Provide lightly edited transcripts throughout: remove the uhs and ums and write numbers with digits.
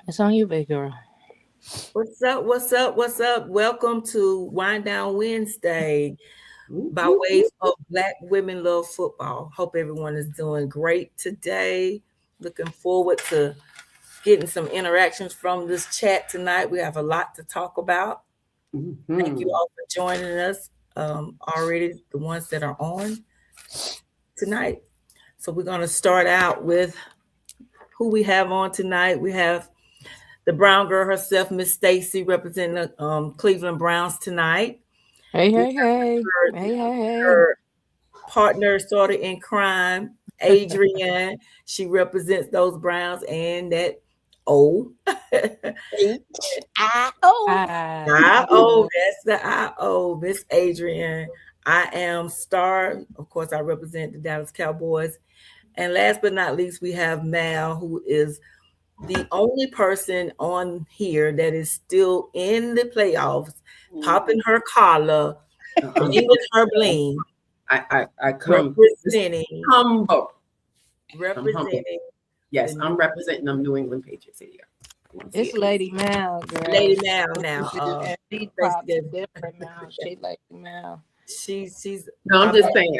It's on you, big girl. What's up? What's up? What's up? Welcome to Wind Down Wednesday by ways of Black Women Love Football. Hope everyone is doing great today. Looking forward to getting some interactions from this chat tonight. We have a lot to talk about. Thank you all for joining us already, the ones that are on tonight. So we're going to start out with who we have on tonight. We have the Brown girl herself, Miss Stacy, representing the Cleveland Browns tonight. Hey, We hey, hey. have Hey, hey, hey. her partner, sort of in crime, Adrienne. She represents those Browns and that O. H-I-O. I-O, that's the I-O, Miss Adrienne. I am Star. Of course, I represent the Dallas Cowboys. And last but not least, we have Mal, who is the only person on here that is still in the playoffs, popping her collar, blinging her bling, I come representing. Yes, I'm representing them New England Patriots here. It's Lady Mal, girl. Lady Mal now. She pops different now. She Lady Mal. She's. No, I'm just saying.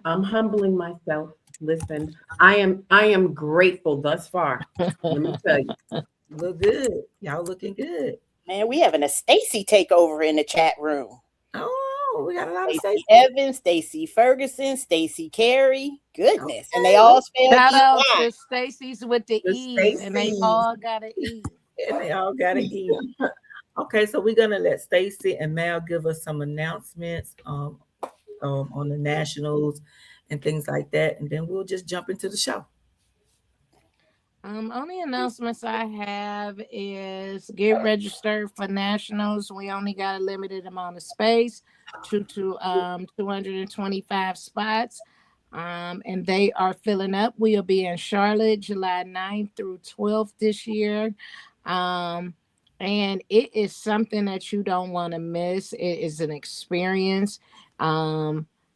I'm humbling myself. Listen, I am grateful thus far. Let me tell you. Look good. Y'all looking good. Man, we having a Stacy takeover in the chat room. Oh, we got a lot of Stacy Evans, Stacy Ferguson, Stacy Carey. Goodness. Okay. And they all spell shout out to Stacy's with the E, and they all got an E. And they all got an E. Okay, so we're gonna let Stacy and Mal give us some announcements on the Nationals and things like that, and then we'll just jump into the show. Only announcements I have is get registered for Nationals. We only got a limited amount of space, 225 spots, and they are filling up. We'll be in Charlotte July 9th through 12th this year. And it is something that you don't want to miss. It is an experience.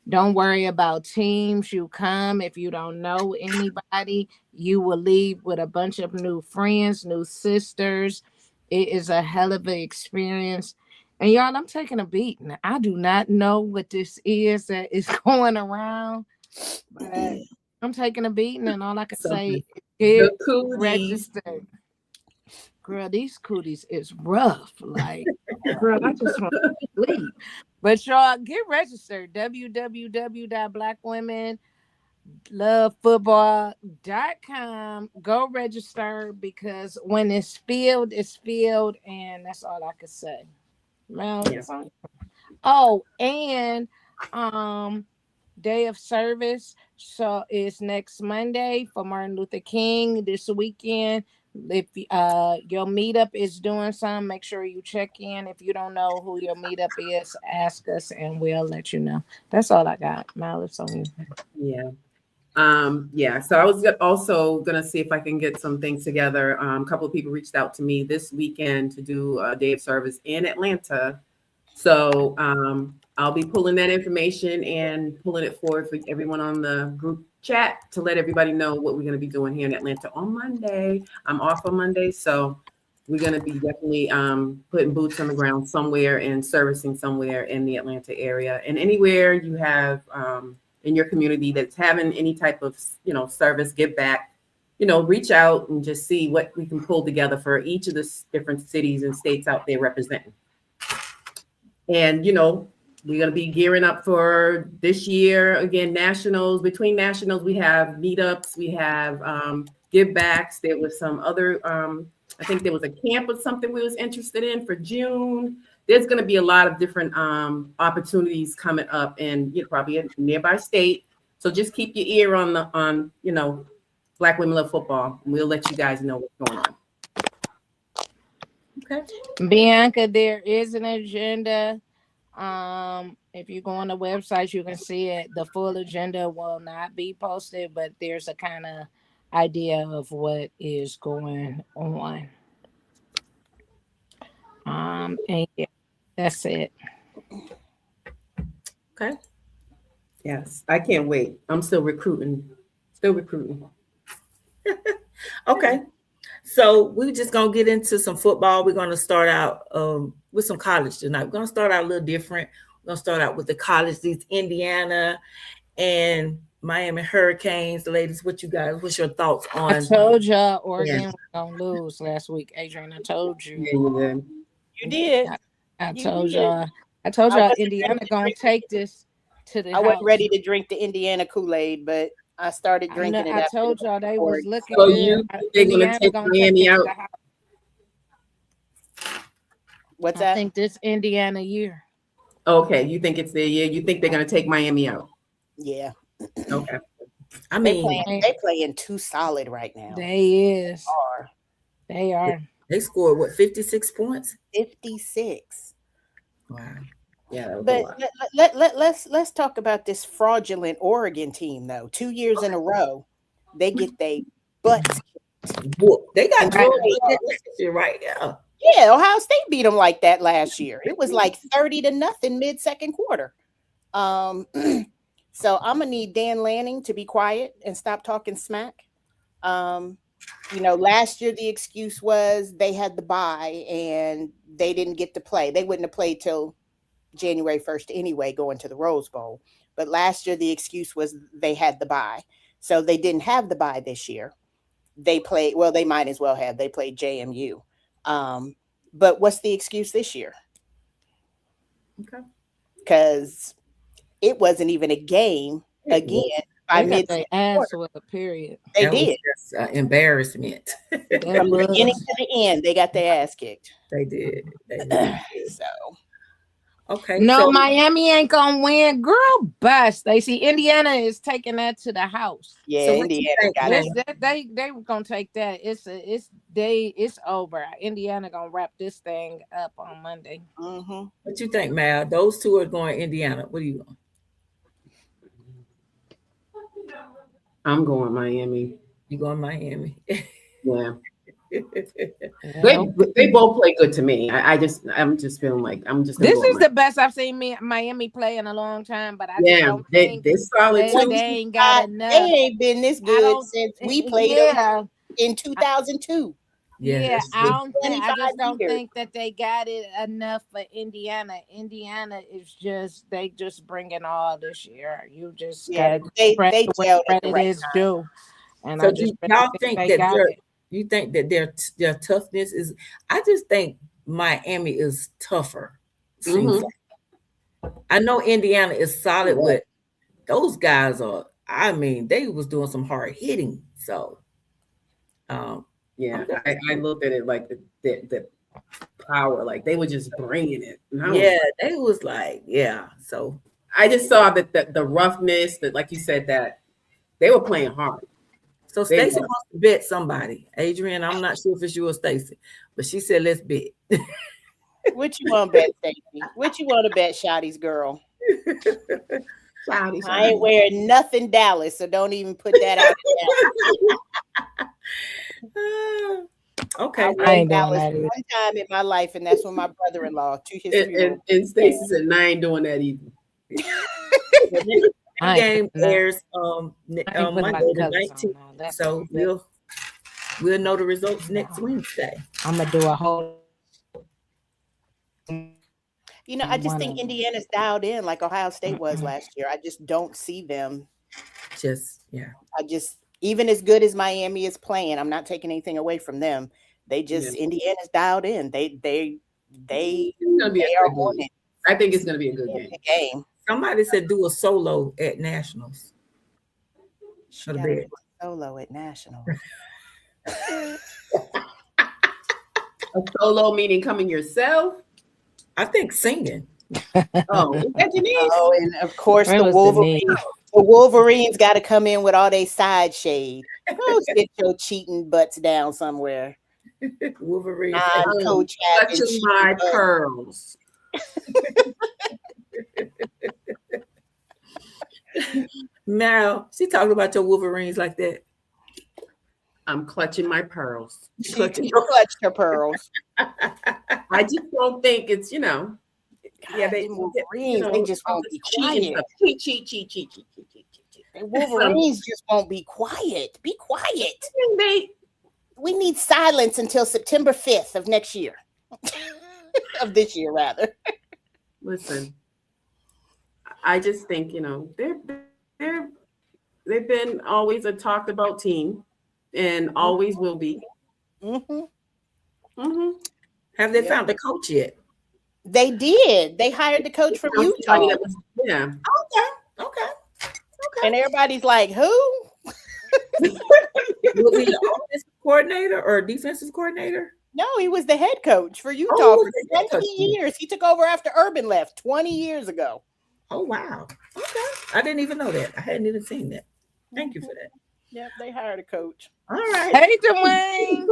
Don't worry about teams. You come. If you don't know anybody, you will leave with a bunch of new friends, new sisters. It is a hell of an experience. And y'all, I'm taking a beating. I do not know what this is that is going around, but I'm taking a beating, and all I can say is get registered. Girl, these cooties is rough. Like, girl, I just want to sleep. But y'all, get registered. www.blackwomenlovefootball.com. Go register, because when it's filled, and that's all I can say. Well, oh, and day of service. So it's next Monday for Martin Luther King this weekend. If your meetup is doing something, make sure you check in. If you don't know who your meetup is, ask us and we'll let you know. That's all I got. Mal, it's on you. Yeah. So I was also gonna see if I can get some things together. A couple of people reached out to me this weekend to do a day of service in Atlanta. So I'll be pulling that information and pulling it forward for everyone on the group chat to let everybody know what we're going to be doing here in Atlanta on Monday. I'm off on Monday, so we're going to be definitely putting boots on the ground somewhere and servicing somewhere in the Atlanta area. And anywhere you have in your community that's having any type of, service, give back, reach out and just see what we can pull together for each of the different cities and states out there representing. And, we're going to be gearing up for this year. Again, nationals. Between nationals, we have meetups. We have give backs. There was some other, I think there was a camp or something we was interested in for June. There's going to be a lot of different opportunities coming up in probably a nearby state. So just keep your ear on Black Women Love Football. And we'll let you guys know what's going on. Okay. Bianca, there is an agenda. If you go on the website, you can see it. The full agenda will not be posted, but there's a kind of idea of what is going on. And yeah, that's it. Okay. Yes, I can't wait. I'm still recruiting. Okay. So we're just gonna get into some football. We're gonna start out with some college tonight. We're gonna start out a little different. We're gonna start out with the college. These Indiana and Miami Hurricanes, ladies. What's your thoughts I on? told y'all Yeah. Oregon was gonna lose last week, Adrian. I told you. Yeah, you did. You did. I You told did. y'all. I told I y'all wasn't Indiana ready to gonna drink take this to the I wasn't house. ready to drink the Indiana Kool-Aid, but I started I know. drinking it I after told y'all they was Oregon. looking So good. you think they're gonna Indiana take gonna take Miami it to out? the house. What's I that? think this Indiana year. Okay, you think it's their year? You think they're gonna take Miami out? Yeah. Okay. I They mean, playing too solid right now. They are They are. they scored what 56 points. 56. Wow. Yeah, that was a But lot. let's talk about this fraudulent Oregon team though. 2 years in a row, they get they butts. Whoop. They got And drilled they- like that last year, right? Yeah. Yeah, Ohio State beat them like that last year. It was like 30-0 mid-second quarter. So I'm gonna need Dan Lanning to be quiet and stop talking smack. Last year the excuse was they had the bye and they didn't get to play. They wouldn't have played till January 1st anyway, going to the Rose Bowl. But last year the excuse was they had the bye. So they didn't have the bye this year. They played, well, they might as well have. They played JMU. But what's the excuse this year? Okay. Because it wasn't even a game again by They got mid their ass whipped, period. They That was did. just embarrassment. That From the beginning was. to the end, they got their ass kicked. They did. They really did. So Okay. No, So Miami ain't gonna win. Girl, bust. They see Indiana is taking that to the house. yeah, So what you Indiana think, got man? it. They were gonna take that. It's over. Indiana gonna wrap this thing up on Monday. Mm-hmm. What you think, Mal? Those two are going Indiana. What do you want? I'm going Miami. You going Miami? Yeah. Well, They both play good to me. I'm just feeling like I'm just gonna this go is with the best I've seen Miami play in a long time, but I just Yeah, don't think they're solid they too. ain't got They enough. ain't been this I good don't. since we played them Yeah, in 2002. Yeah, yeah. that's I true. don't think. I 25 just don't years. think that they got it enough for Indiana. Indiana is just they just bring it all this year. You just Yeah, gotta they credit where gelled at the credit right is time. due, and So I do just really y'all think think they that got their it. you think that their toughness is? I just think Miami is tougher. Seems Mhm. like. I know Indiana is solid, Yeah. but those guys are. I mean, they was doing some hard hitting. So, Yeah, I'm gonna I looked at it like the power, like they were just bringing it. And I was yeah, like, they was like, yeah. So I just saw that the roughness, that like you said, that they were playing hard. So They Stacy were. wants to bet somebody. Adrian, I'm not sure if it's you or Stacy, but she said let's bet. What you want to bet, Stacey? What you want to bet, Shotty's girl? Cloudy, I ain't wearing nothing Dallas, so don't even put that out there. Okay. I I wore ain't doing Dallas that either. one time in my life, and that's when my brother-in-law to his And, funeral. and Stacy said, "I ain't doing that either." The I ain't game putting that. airs I ain't putting my Monday the colors on 19th. now. That's So we'll know the results next no. Wednesday. I'm gonna do a whole. I just one think of them. Indiana's dialed in like Ohio State was last year. I just don't see them. Just yeah. Even as good as Miami is playing, I'm not taking anything away from them. They just Indiana's dialed in. They It's gonna be a are good on game. it. I think it's gonna be a good In game. the game. Somebody said do a solo at Nationals. She For the got to do bet. a solo at Nationals. A solo meaning coming yourself. I think singing. Oh, is that Denise? Oh, and of course Where the was Wolverines. Denise? The Wolverines got to come in with all they side shade. Go sit your cheating butts down somewhere. Wolverine. Non-coach having Touching my cheating butts. pearls. Now she talking about your Wolverines like that. I'm clutching my pearls. She Clutching clutched her pearls. I just don't think it's yeah, they them Wolverines, they just won't be cheating. quiet. Cheat. The Wolverines just won't be quiet. Be quiet. They we need silence until September 5th of next year. Of this year, rather. Listen, I just think, they've been always a talked about team and always will be. Mm-hmm. Mm-hmm. Have they found a coach yet? They did. They hired the coach from Utah. Yeah. Okay. And everybody's like, who? Was he an offensive coordinator or defensive coordinator? No, he was the head coach for Utah Oh, for 20 years. He took over after Urban left 20 years ago. Oh, wow. Okay. I didn't even know that. I hadn't even seen that. Thank you for that. Yep, they hired a coach. All right. Hey, Dwayne.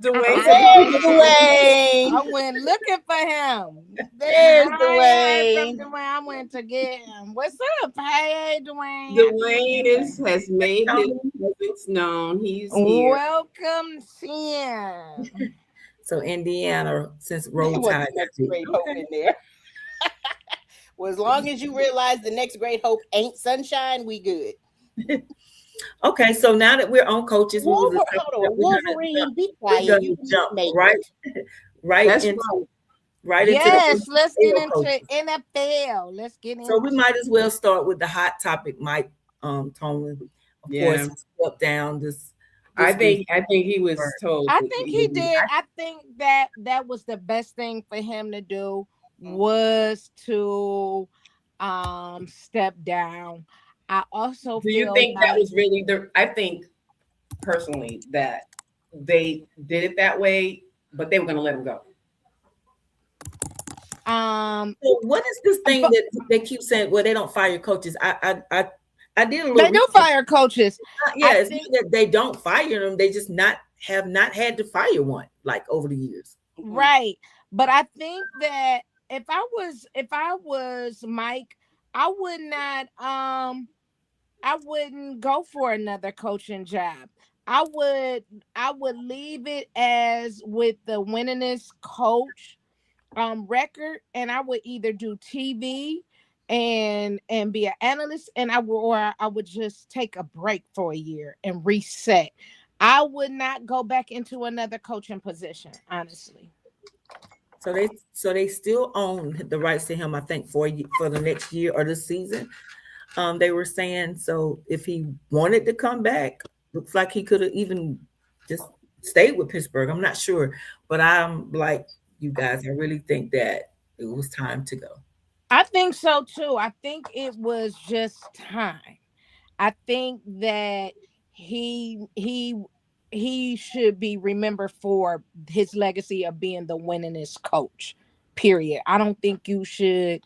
Hey, Dwayne. I went looking for him. There's Dwayne. Dwayne. I went to get him. What's up? Hey, Dwayne. Dwayne has made his presence known. He's here. Welcome, Sam. So Indiana, since Roll There wasn't Tide. much great hope in there. Well, as long as you realize the next great hope ain't sunshine, we good. Okay, so now that we're on coaches, Wolverine, be quiet. You jump make right That's into right Yes, into let's get NFL into coaches. NFL. Let's get into So we might as well start with the hot topic, Mike Tomlin. Of course, he stepped down this I think he was told. I think he did. I think that was the best thing for him to do was to step down. I also Do you think that was really I think personally that they did it that way, but they were going to let him go. So what is this thing that they keep saying? Well, they don't fire coaches. I did a little. They do fire coaches. Yeah, it's not that they don't fire them. They just have not had to fire one like over the years. Right. But I think that if I was Mike, I wouldn't go for another coaching job. I would leave it as with the winningest coach record, and I would either do TV and be an analyst, and I would just take a break for a year and reset. I would not go back into another coaching position, honestly. So they still own the rights to him, I think, for the next year or the season. They were saying, so if he wanted to come back, looks like he could have even just stayed with Pittsburgh. I'm not sure, but I'm like you guys. I really think that it was time to go. I think so too. I think it was just time. I think that he should be remembered for his legacy of being the winningest coach. Period. I don't think you should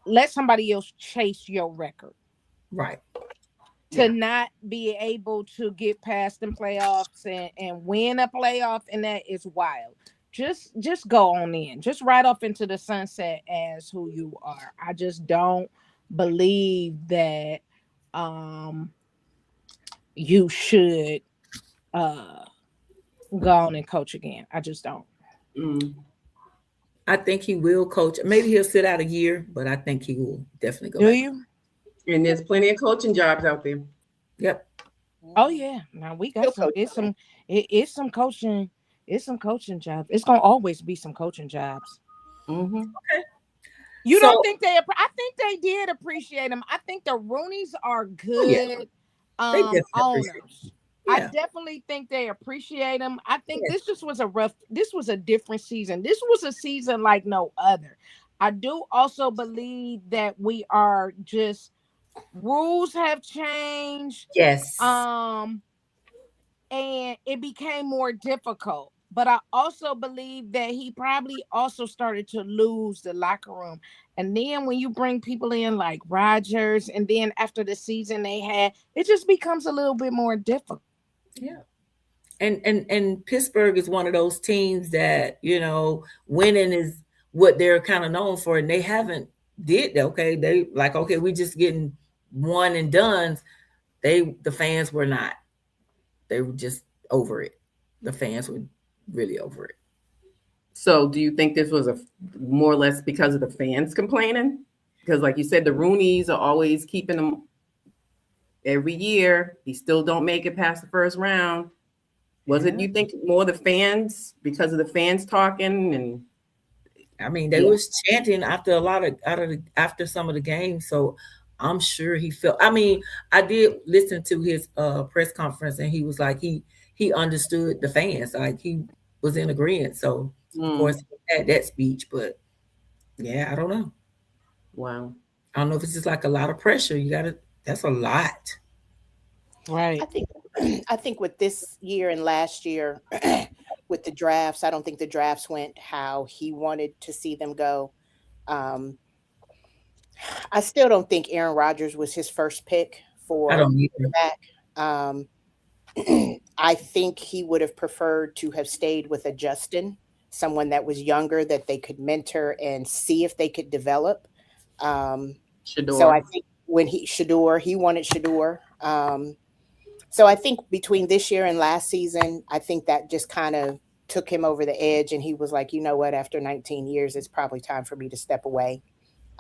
let somebody else chase your record. Right. To not be able to get past the playoffs and win a playoff, and that is wild. Just go on in. Just ride off into the sunset as who you are. I just don't believe that you should go on and coach again. I just don't. I think he will coach. Maybe he'll sit out a year, but I think he will definitely go. Do you? And there's plenty of coaching jobs out there. Yep. Oh yeah. Now we got some. It's some coaching. It's some coaching jobs. It's gonna always be some coaching jobs. Mm-hmm. Okay. You don't think I think they did appreciate him. I think the Rooneys are good owners. Yeah. I definitely think they appreciate him. I think this was a different season. This was a season like no other. I do also believe that we are just rules have changed. Yes. And it became more difficult. But I also believe that he probably also started to lose the locker room. And then when you bring people in like Rodgers, and then after the season they had, it just becomes a little bit more difficult. Yeah. And Pittsburgh is one of those teams that, winning is what they're kind of known for. And they haven't did that. Okay. They like, okay, we just getting one and done. The fans were not. They were just over it. The fans were really over it. So do you think this was more or less because of the fans complaining? Because like you said, the Rooneys are always keeping them every year. He still don't make it past the first round. Was it, Yeah. you think, more the fans because of the fans talking and I mean, they yeah. was chanting after a lot of after some of the games, so I'm sure he felt. I mean, I did listen to his press conference, and he was like he understood the fans, like he was in agreement. So of Mm, course he had that speech, but yeah, I don't know. wow. I don't know if it's just like a lot of pressure. You gotta. That's a lot. I Right. think I think with this year and last year with the drafts, I don't think the drafts went how he wanted to see them go. Um, I still don't think Aaron Rodgers was his first pick I for don't either. quarterback. Um, I think he would have preferred to have stayed with a Justin, someone that was younger that they could mentor and see if they could develop. Um, so I Shador. think when he wanted Shador. So I think between this year and last season, I think that just kind of took him over the edge, and he was like, you know what, after 19 years, it's probably time for me to step away.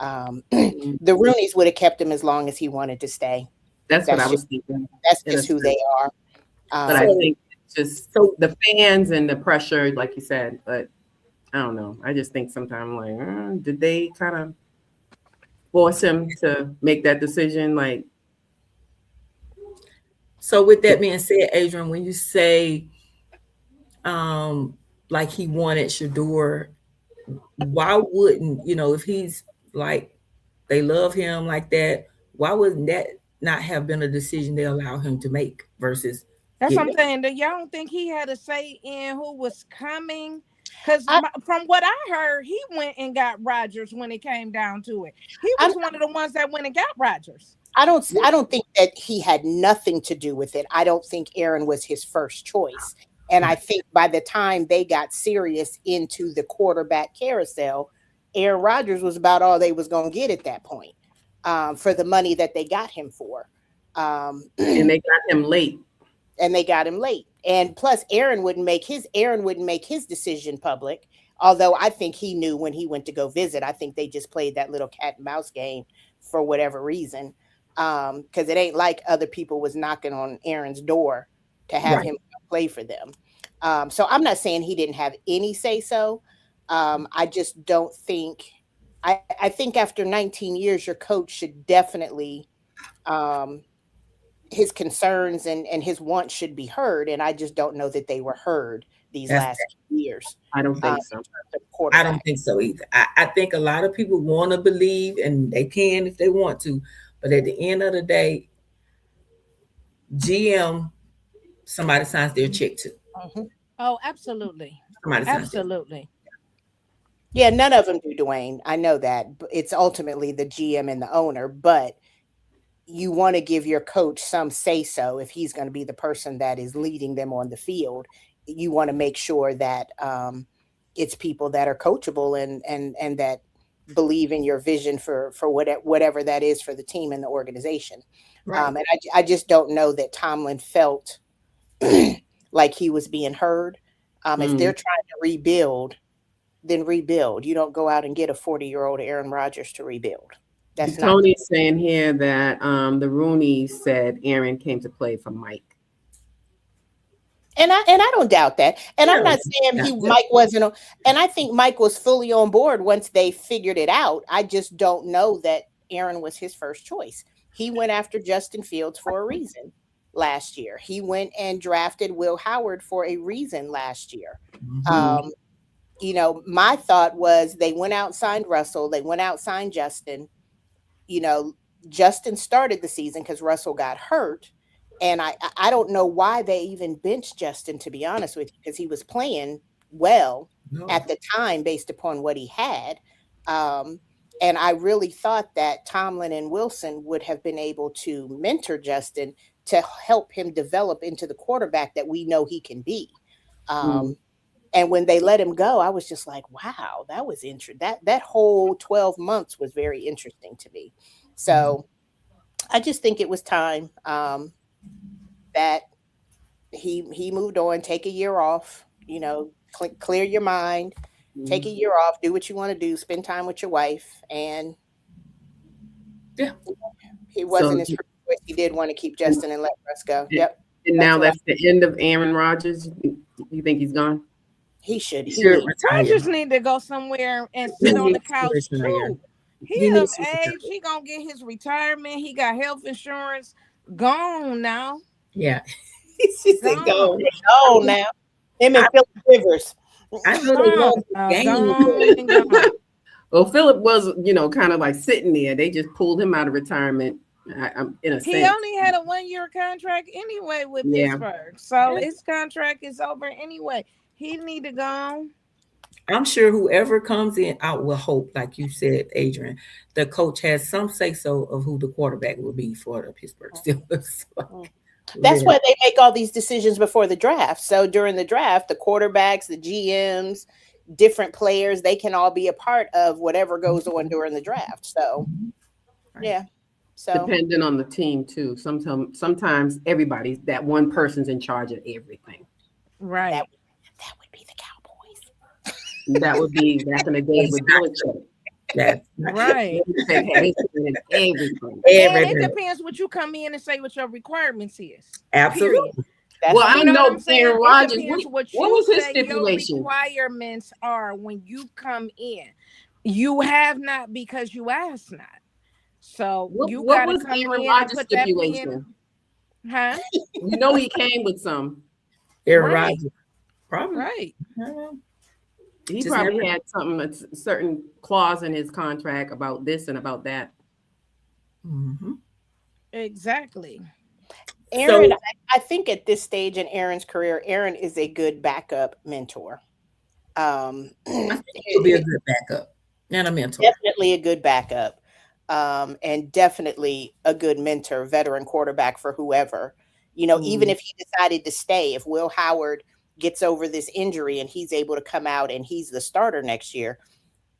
The Mm, Roonies would have kept him as long as he wanted to stay. that's what I That's was just thinking that's in a just who sense. they are. But I Um, So think it's just so the fans and the pressure, like you said. But I don't know. I just think sometimes, like, did they kind of force him to make that decision? Like, so with that being said, Adrian, when you say um like he wanted Shador, why wouldn't if he's like they love him like that, why wouldn't that not have been a decision they allow him to make versus That's what getting I'm saying. Do y'all don't think he had a say in who was coming? Because I, from what I heard, he went and got Rogers when it came down to it. He I'm was one of the ones that went and got Rogers. I don't think that he had nothing to do with it. I don't think Aaron was his first choice. And I right? think by the time they got serious into the quarterback carousel, Aaron Rodgers was about all they was going to get at that point, for the money that they got him for. and they got him late. And they got him late. And plus, Aaron wouldn't make his decision public. Although I think he knew when he went to go visit. I think they just played that little cat and mouse game for whatever reason. Because it ain't like other people was knocking on Aaron's door to have Right. him play for them. So I'm not saying he didn't have any say so. I just don't think. I think after 19 years, your coach should definitely um, his concerns and his wants should be heard. And I just don't know that they were heard these That's last 2 years I don't think in so. terms of I don't quarterback. think so either. I think a lot of people want to believe and they can if they want to, but at the end of the day, GM, somebody signs their check to. Mhm. Oh, absolutely. Somebody signs their. Absolutely. Yeah, none of them do, Dwayne. I know that. It's ultimately the GM and the owner, but you want to give your coach some say so if he's going to be the person that is leading them on the field. You want to make sure that it's people that are coachable and that believe in your vision for whatever that is for the team and the organization. Right. And I just don't know that Tomlin felt like he was being heard. If they're Mm. trying to rebuild, then rebuild. You don't go out and get a 40-year-old Aaron Rodgers to rebuild. That's not the Tony's saying here that the Rooney said Aaron came to play for Mike. and I don't doubt that. And I'm Yeah. not saying That's he it. Mike wasn't and I think Mike was fully on board once they figured it out. I just don't know that Aaron was his first choice. He went after Justin Fields for a reason last year. He went and drafted Will Howard for a reason last year. Mhm. Mm. Um, my thought was they went out and signed Russell, they went out and signed Justin. you know, Justin started the season because Russell got hurt. And I don't know why they even benched Justin, to be honest with you, because he was playing well No. at the time based upon what he had. Um, and I really thought that Tomlin and Wilson would have been able to mentor Justin to help him develop into the quarterback that we know he can be. Mm. Um, and when they let him go, I was just like, wow, that was interesting. That whole 12 months was very interesting to me. So I just think it was time that he moved on, take a year off, clear your mind, take a Mm. year off, do what you want to do, spend time with your wife. And Yeah. he So wasn't his first choice. He did want to keep Justin and let Russ go. and, Yep. And That's now what that's the end of Aaron Rodgers. You think he's gone? he should. He He should needs. retire. Rogers need to go somewhere and He sit on the needs to couch retire. too. He He of needs to retire. age. He gonna get his retirement. He got health insurance. Gone now. Yeah. She said go. Gone. Oh, now him I, and Philip Rivers. I know they Gone. love the game, Gone and gone. Well, Philip was, kind of like sitting there. They just pulled him out of retirement, in a He sense. only had a 1 year contract anyway with Yeah. Pittsburgh, so Yeah. his contract is over anyway. He need to go. I'm sure whoever comes in, I will hope, like you said, Adrian, the coach has some say so of who the quarterback will be for the Pittsburgh Steelers. That's why they make all these decisions before the draft. So during the draft, the quarterbacks, the GMs, different players, they can all be a part of whatever goes on during the draft. So, Right. yeah. So Depending on the team too. Sometimes everybody's that one person's in charge of everything. Right. that would be the Cowboys. That would be back in the day with Belichick. That's Right. Belichick had his hand in everything. And it everything. depends what you come in and say what your requirements is. Absolutely. Period. That's Well, I You know what know I'm saying? Aaron It Rodgers. depends What you was his say stipulation? Your requirements are when you come in. You have not because you ask not. So you What gotta was come Aaron in and Rodgers' put that stipulation? in. Huh? You know he came with some. Aaron Right. Rodgers. Probably. Right. He Just probably never- had something, a certain clause in his contract about this and about that. Mhm. Exactly. Aaron, So I think at this stage in Aaron's career, Aaron is a good backup mentor. I think he'll be a good backup and a mentor. Definitely a good backup. And definitely a good mentor, veteran quarterback for whoever. Even if he decided to stay, if Will Howard gets over this injury and he's able to come out and he's the starter next year,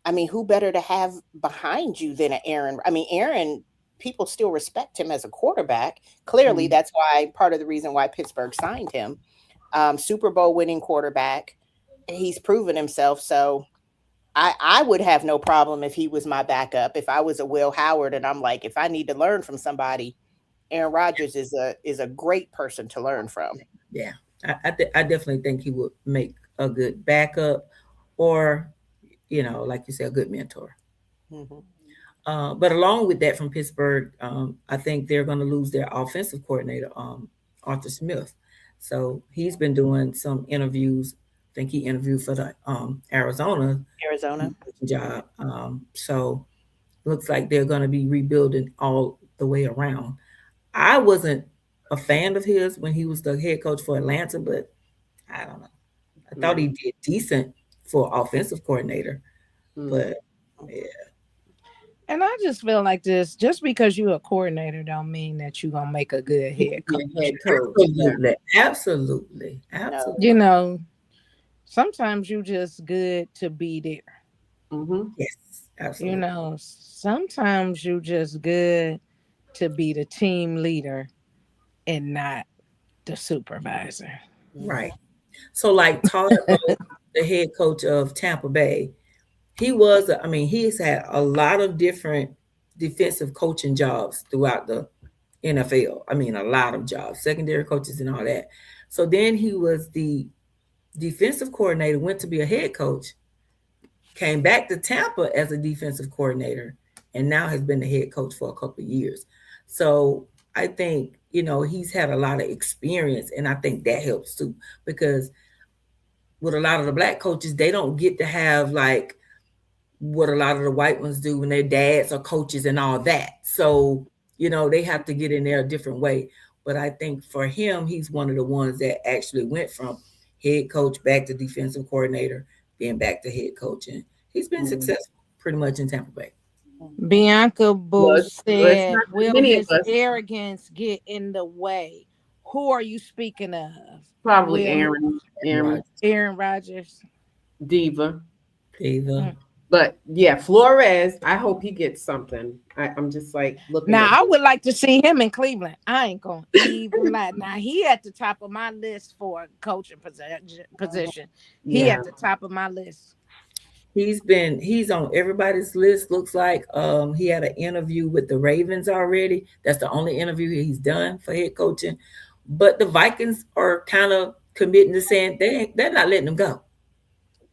I mean, who better to have behind you than an Aaron? I mean, Aaron, people still respect him as a quarterback. Clearly, that's why part of the reason why Pittsburgh signed him. Super Bowl winning quarterback. He's proven himself. So I would have no problem if he was my backup. If I was a Will Howard and I'm like, if I need to learn from somebody, Aaron Rodgers is a great person to learn from. Yeah. I definitely think he would make a good backup or, like you said, a good mentor. But along with that from Pittsburgh, I think they're going to lose their offensive coordinator, Arthur Smith. So he's been doing some interviews. I think he interviewed for the Arizona job. So looks like they're going to be rebuilding all the way around. I wasn't a fan of his when he was the head coach for Atlanta, but I don't know. I thought he did decent for offensive coordinator, but yeah. And I just feel like this: just because you're a coordinator, don't mean that you're gonna make a good head coach. Absolutely. Sometimes you just good to be there. Yes, absolutely. Sometimes you just good to be the team leader and not the supervisor. Right. So like Todd, the head coach of Tampa Bay, he's had a lot of different defensive coaching jobs throughout the NFL. I mean, a lot of jobs, secondary coaches and all that. So then he was the defensive coordinator, went to be a head coach, came back to Tampa as a defensive coordinator, and now has been the head coach for a couple of years. So I think, he's had a lot of experience, and I think that helps too, because with a lot of the black coaches, they don't get to have like what a lot of the white ones do when their dads are coaches and all that. So, they have to get in there a different way. But I think for him, he's one of the ones that actually went from head coach back to defensive coordinator, then back to head coach. And he's been successful pretty much in Tampa Bay. Bianca Boo said, will his us. arrogance get in the way? Who are you speaking of? Probably Aaron Rodgers. Diva. Mm. But yeah, Flores, I hope he gets something. I'm just like looking. Now, I would like to see him in Cleveland. I ain't going to even lie. Now, he at the top of my list for a coaching position. He at the top of my list. He's on everybody's list. Looks like he had an interview with the Ravens already. That's the only interview he's done for head coaching. but the Vikings are kind of committing to saying they're not letting him go.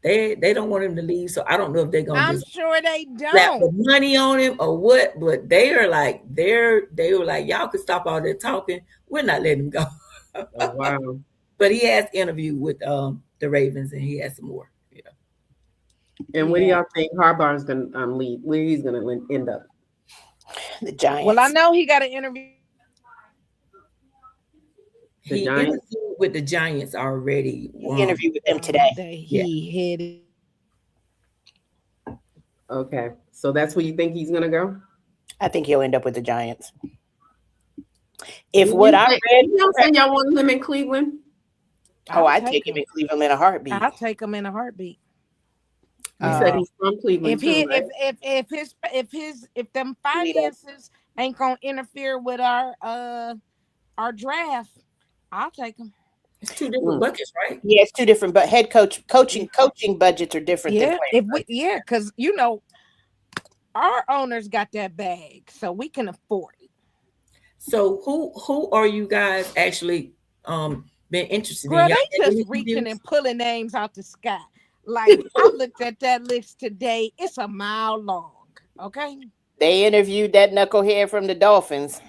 They don't want him to leave. So I don't know if they're gonna I'm just sure they slap the don't. money on him or what, but they are like they were like, y'all could stop all that talking. We're not letting him go. Oh, wow. But he has interviewed with the Ravens and he has some more. And where do Yeah. y'all think Harbaugh's gonna lead? Where he's gonna end up? The Well, I Giants. know he got an interview. The He Giants. interviewed with the Giants already. He interviewed with them today. That Yeah. he headed. Okay, so that's where you think he's gonna go? I think he'll end up with the Giants. If You what I say- read, you don't say y'all want him in Cleveland? oh, I'd take take him in Cleveland in a heartbeat. I'll take him in a heartbeat. You said he's from Cleveland If he too, right? if them finances ain't gonna interfere with our draft, I'll take him. It's two different buckets, right? Yeah, it's two different, but coaching budgets are different than Yeah, playing. because you know our owners got that bag, so we can afford it. So who are you guys actually been interested in? Girl, Y'all they had just any reaching interviews? and pulling names out the sky. Like I looked at that list today; it's a mile long. Okay, They interviewed that knucklehead from the Dolphins.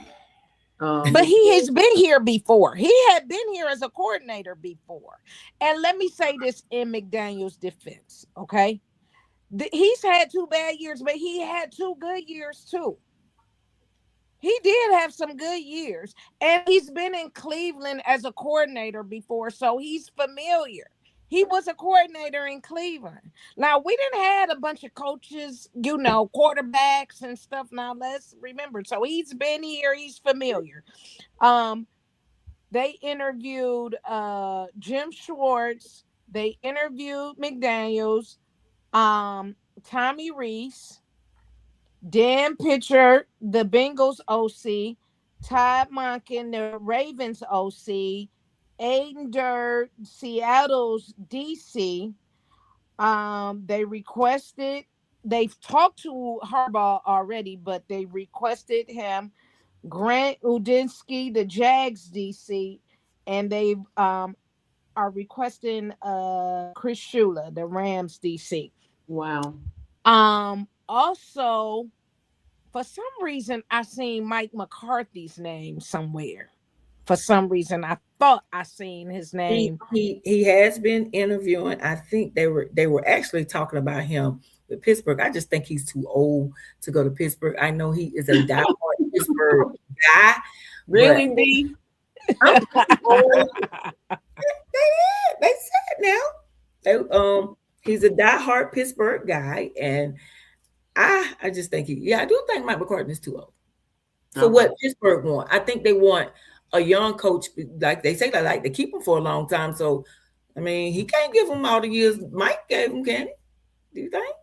but he has been here before. He had been here as a coordinator before. And let me say this in McDaniel's defense, okay? He's had 2 bad years, but he had 2 good years too. He did have some good years, and he's been in Cleveland as a coordinator before, so he's familiar. He was a coordinator in Cleveland. Now, we didn't had a bunch of coaches, you know, quarterbacks and stuff. Now, let's remember. So he's been here. He's familiar. They interviewed Jim Schwartz. They interviewed McDaniels, Tommy Reese, Dan Pitcher, the Bengals OC, Todd Monken, the Ravens OC, Aiden Dirt, Seattle's DC. They've talked to Harbaugh already, but they requested him. Grant Udinsky, the Jags DC, and they are requesting Chris Shula, the Rams DC. Wow. Also, for some reason, I seen Mike McCarthy's name somewhere. For some reason, I thought I seen his name. He has been interviewing. I think they were actually talking about him with Pittsburgh. I just think he's too old to go to Pittsburgh. I know he is a diehard Pittsburgh guy. Really, B? I'm old. They said now. He's a diehard Pittsburgh guy, and I just think I do think Mike McCarthy is too old for what Pittsburgh want. I think they want a young coach, like they say, they like to keep him for a long time. So, I mean, he can't give him all the years Mike gave him, can he? Do you think?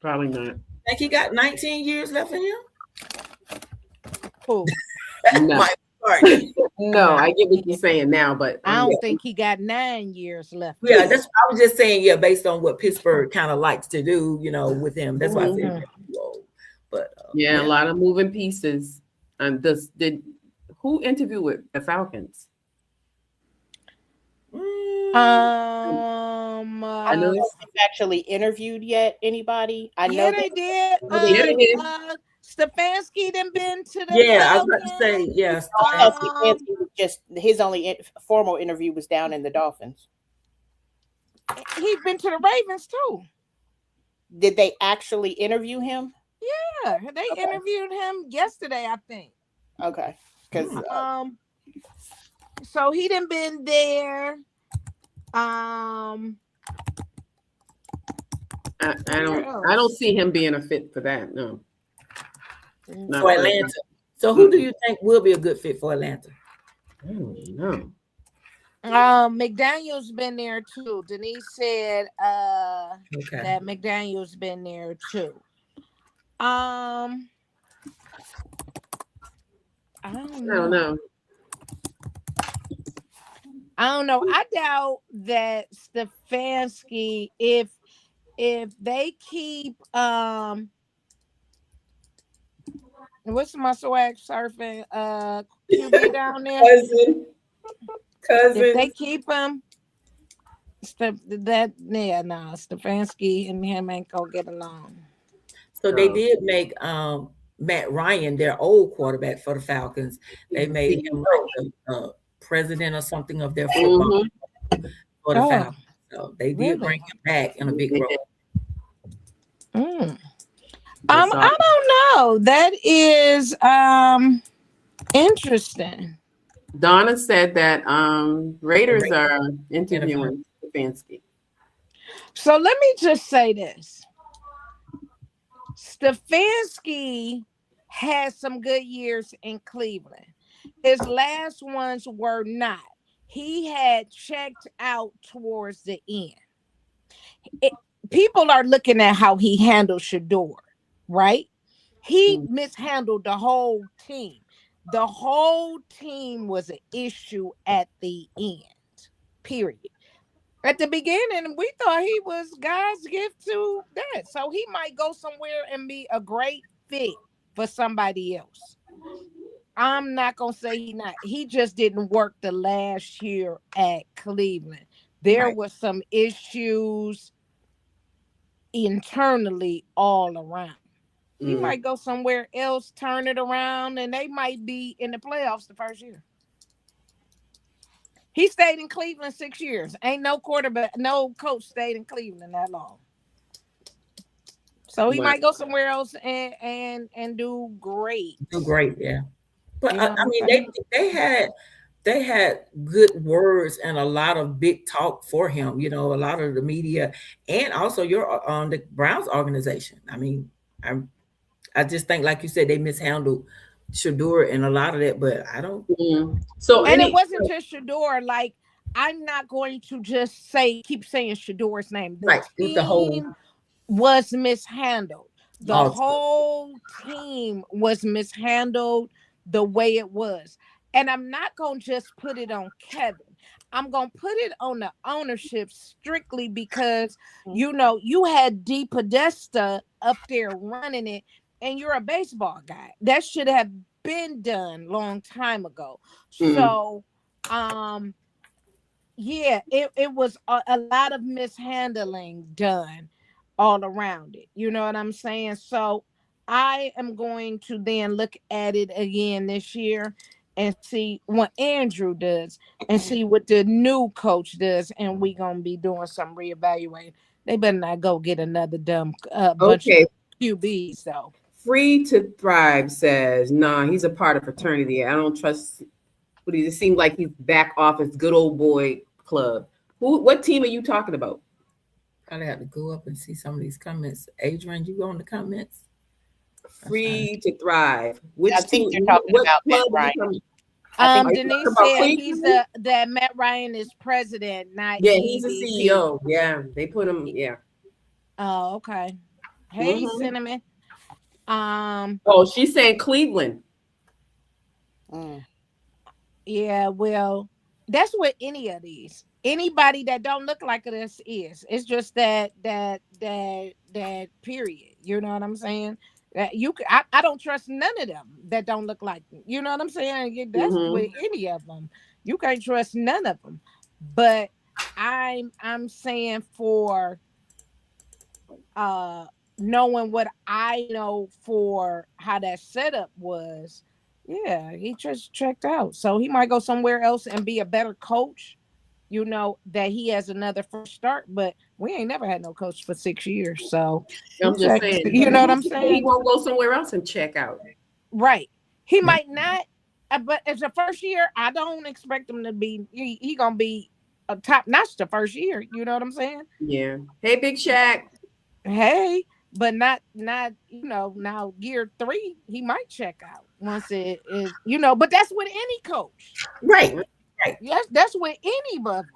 Probably not. Think he got 19 years left in him? Who? No. Mike McCarthy. No, I get what you're saying now, but I don't think he got 9 years left. Yeah, I was just saying, based on what Pittsburgh kind of likes to do, with him. That's why I said old. But a lot of moving pieces. And who interviewed with the Falcons? I know if actually interviewed yet. Anybody? I know they did. They did. Stefanski done been to the I was about to say, yes. Stefanski was just his only formal interview was down in the Dolphins. He's been to the Ravens too. Did they actually interview him? Yeah, they interviewed him yesterday, I think. Okay, because so he done been there. I don't see him being a fit for that. No. Not for Atlanta. So who do you think will be a good fit for Atlanta? No. McDaniel's been there too. Denise said that McDaniel's been there too. I don't know. I doubt that Stefanski, if they keep what's my swag surfing QB down there. Cousin. If they keep him, Stefanski and him ain't gonna get along. So they did make Matt Ryan their old quarterback for the Falcons. They made him like the president or something of their football for the Falcons. So they did bring him back in a big role. I don't know. That is interesting. Donna said that Raiders are interviewing Stefanski. So let me just say this. Stefanski had some good years in Cleveland. His last ones were not. He had checked out towards the end. People are looking at how he handled Shador, right? He mishandled the whole team. The whole team was an issue at the end, period. At the beginning, we thought he was God's gift to that. So he might go somewhere and be a great fit for somebody else. I'm not going to say he not. He just didn't work the last year at Cleveland. There were some issues internally all around. He might go somewhere else, turn it around, and they might be in the playoffs the first year. He stayed in Cleveland 6 years. Ain't no quarterback, no coach stayed in Cleveland that long. So he might go somewhere else and do great. Do great, yeah. But you know I mean, they had good words and a lot of big talk for him. You know, a lot of the media and also your the Browns organization. I mean, I just think, like you said, they mishandled Shador and a lot of that, but I don't. So and it wasn't just Shador. Like, I'm not going to just keep saying Shador's name. The team was mishandled. The whole team was mishandled the way it was. And I'm not going to just put it on Kevin. I'm going to put it on the ownership strictly because, you know, you had D. Podesta up there running it, and you're a baseball guy. That should have been done long time ago. So, yeah, it was a lot of mishandling done all around it. You know what I'm saying? So I am going to then look at it again this year and see what Andrew does and see what the new coach does. And we're going to be doing some reevaluating. They better not go get another dumb bunch of QBs, though. Free to Thrive says, nah, he's a part of fraternity. I don't trust what he just seemed like he's back off his good old boy club. What team are you talking about? Probably have to go up and see some of these comments. Adrian, you go in the comments. Free to Thrive. Which I think you're talking about Matt Ryan. Denise said that Matt Ryan is president, not he's a CEO. Yeah, they put him. Yeah. Oh, okay. Hey, Cinnamon. She's saying Cleveland. Yeah, well, that's what any of these. Anybody that don't look like this is. It's just that period. You know what I'm saying? That I don't trust none of them that don't look like them. You know what I'm saying? That's with any of them. You can't trust none of them. But I'm saying for knowing what I know for how that setup was, yeah, he just checked out. So he might go somewhere else and be a better coach. You know, that he has another first start, but we ain't never had no coach for 6 years. So I'm just saying, you know what I'm saying? He won't go somewhere else and check out. Right. He might not, but as a first year, I don't expect him to be, he gonna be a top notch the first year. You know what I'm saying? Yeah. Hey, Big Shaq. Hey, but not, you know, now year 3, he might check out once it is, you know, but that's with any coach. Right. Yes, that's with anybody.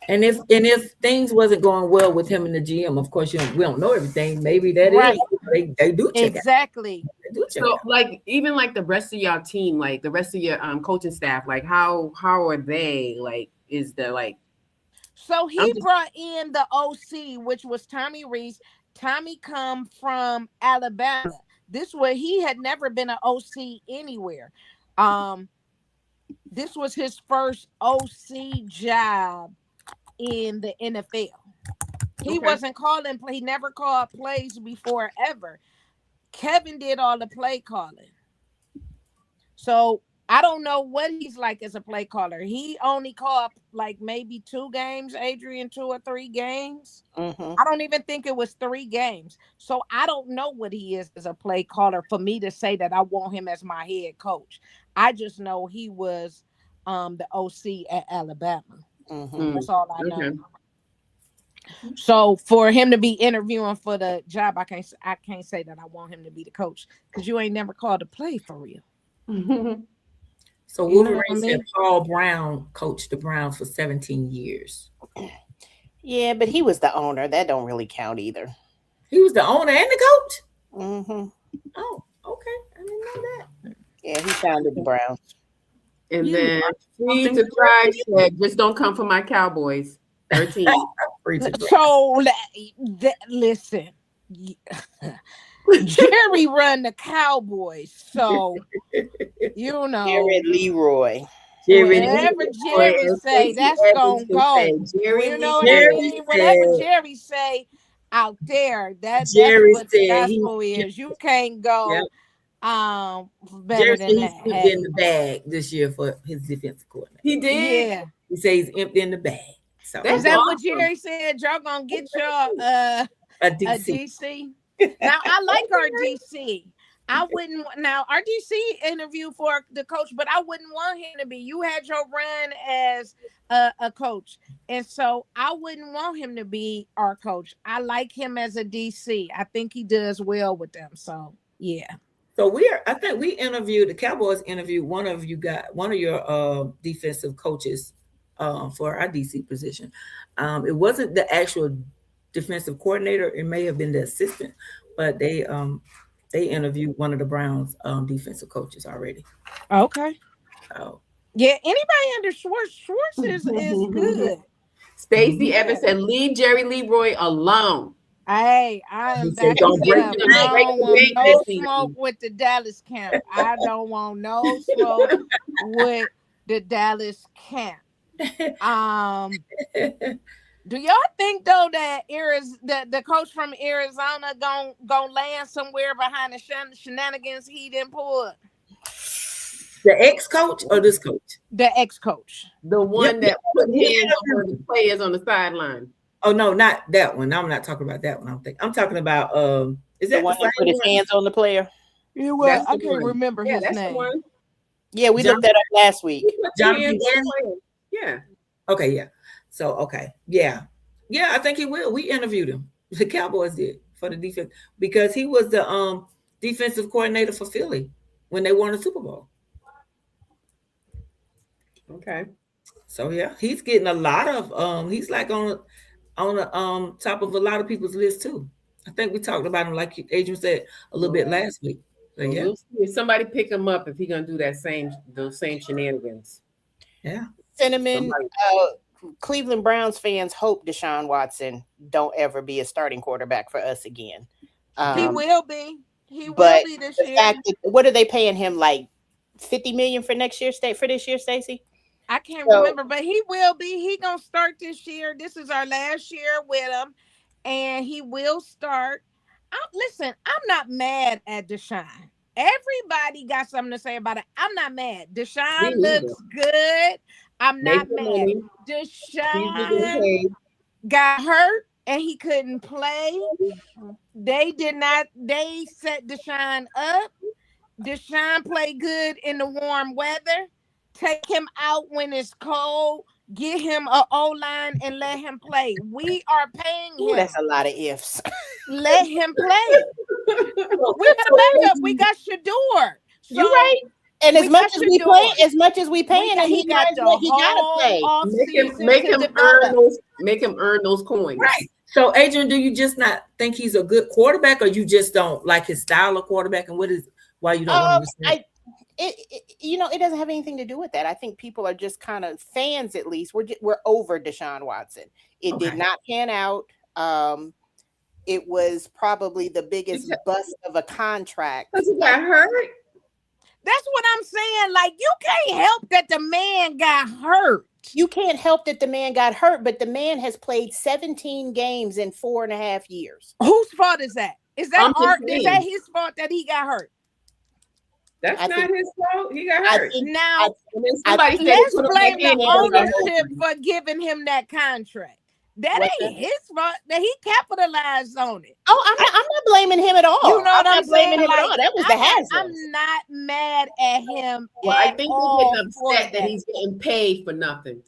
And if things wasn't going well with him and the GM, of course, we don't know everything. Maybe that is they do check exactly. Out. They do check so out. like even like the rest of your team, like the rest of your coaching staff, like how are they? Like is the like? So he brought in the OC, which was Tommy Reese. Tommy come from Alabama. This way he had never been an OC anywhere. This was his first OC job in the NFL. He Okay. wasn't calling play. He never called plays before ever. Kevin did all the play calling. So I don't know what he's like as a play caller. He only called like maybe 2 games, Adrian, 2 or 3 games. Mm-hmm. I don't even think it was 3 games. So I don't know what he is as a play caller for me to say that I want him as my head coach. I just know he was the OC at Alabama. Mm-hmm. That's all I know. Okay. So for him to be interviewing for the job, I can't say that I want him to be the coach because you ain't never called a play for real. So You know Wolverine what I said mean? Paul Brown coached the Browns for 17 years. Yeah, but he was the owner. That don't really count either. He was the owner and the coach? Mm-hmm. Oh, okay. I didn't know that. Yeah, he founded the Browns. And You then are Free something to Thrive said, just don't come for my Cowboys. 13. free to play. So listen, Jerry run the Cowboys, so you know Jared Leroy. Jerry whatever Lee- Jerry and say, Stacey that's Evans gonna can go. say, Jerry You know Lee what I Jerry mean? Whatever said- Jerry say out there, that's Jerry what the said he- gospel is. You can't go Yep. better Jerry said than he's that. empty Hey, in the bag this year for his defensive coordinator. He did. yeah. He says he's empty in the bag. So That's Is that what awesome. Jerry said? Y'all gonna get your a a DC. DC? Now I like our DC. I wouldn't now our DC interview for the coach, but I wouldn't want him to be. You had your run as a coach, and so I wouldn't want him to be our coach. I like him as a DC. I think he does well with them. So yeah. So I think we interviewed the Cowboys interviewed one of your defensive coaches for our DC position. It wasn't the actual defensive coordinator, it may have been the assistant, but they interviewed one of the Browns defensive coaches already. Okay. So Yeah. Anybody under Schwartz? Schwartz is good. Stacey Evans said, leave Jerry Leroy alone. Hey, I am He said, backing "Don't break up. the I bank." don't want no smoke with the Dallas camp. I don't want no smoke with the Dallas camp. Do y'all think though that the coach from Arizona gon' land somewhere behind the shenanigans he didn't pull? The ex-coach or this coach? The ex-coach. The one Yep. that put hands on the players on the sideline. Oh no, not that one. I'm not talking about that one. I'm talking about is The that one that put his hands on the player. Yeah, That's I the can't one. remember Yeah, his that's the name. one. Yeah, we looked that up last week. He put the Jonathan hands on Gannon? the players. Yeah. Okay, yeah. So okay, yeah, I think he will. We interviewed him. The Cowboys did for the defense because he was the defensive coordinator for Philly when they won the Super Bowl. Okay. So yeah, he's getting a lot of he's like on the top of a lot of people's list too. I think we talked about him like Adrian said a little bit last week. So yeah, We'll see if somebody pick him up if he's gonna do those same shenanigans. yeah. Cinnamon, Cleveland Browns fans hope Deshaun Watson don't ever be a starting quarterback for us again. He will be. He will But be this the year. fact that, what are they paying him, like $50 million for next year? For this year, Stacey? I can't remember, but he will be. He gonna start this year. This is our last year with him, and he will start. Listen, I'm not mad at Deshaun. Everybody got something to say about it. I'm not mad. Deshaun looks good. I'm not mad. Deshaun got hurt and he couldn't play. They set Deshaun up. Deshaun played good in the warm weather. Take him out when it's cold. Get him an O-line and let him play. We are paying him. That's a lot of ifs. Let him play. We got a backup. We got Shador. So you're right. And as much as we paying him, he gotta play. Make him earn those coins. Right. So Adrian, do you just not think he's a good quarterback, or you just don't like his style of quarterback? And why you don't want him to stay? It doesn't have anything to do with that. I think people are just kind of fans. At least we're over Deshaun Watson. It did not pan out. It was probably the biggest bust of a contract. Because he got hurt. That's what I'm saying. Like, you can't help that the man got hurt. You can't help that the man got hurt, but the man has played 17 games in 4.5 years. Whose fault is that? Is that I'm just is that his fault that he got hurt? That's I not think- his fault. He got I hurt. think- Now, Somebody said let's put him blame back in the there. ownership for giving him that contract. That What's ain't that? his fault. That he capitalized on it. Oh, I'm not blaming him at all. You know what I'm I'm not blaming saying? him at all. That was the hazard. I'm not mad at him. Well, I at think all they're getting for upset that he's getting paid for nothing,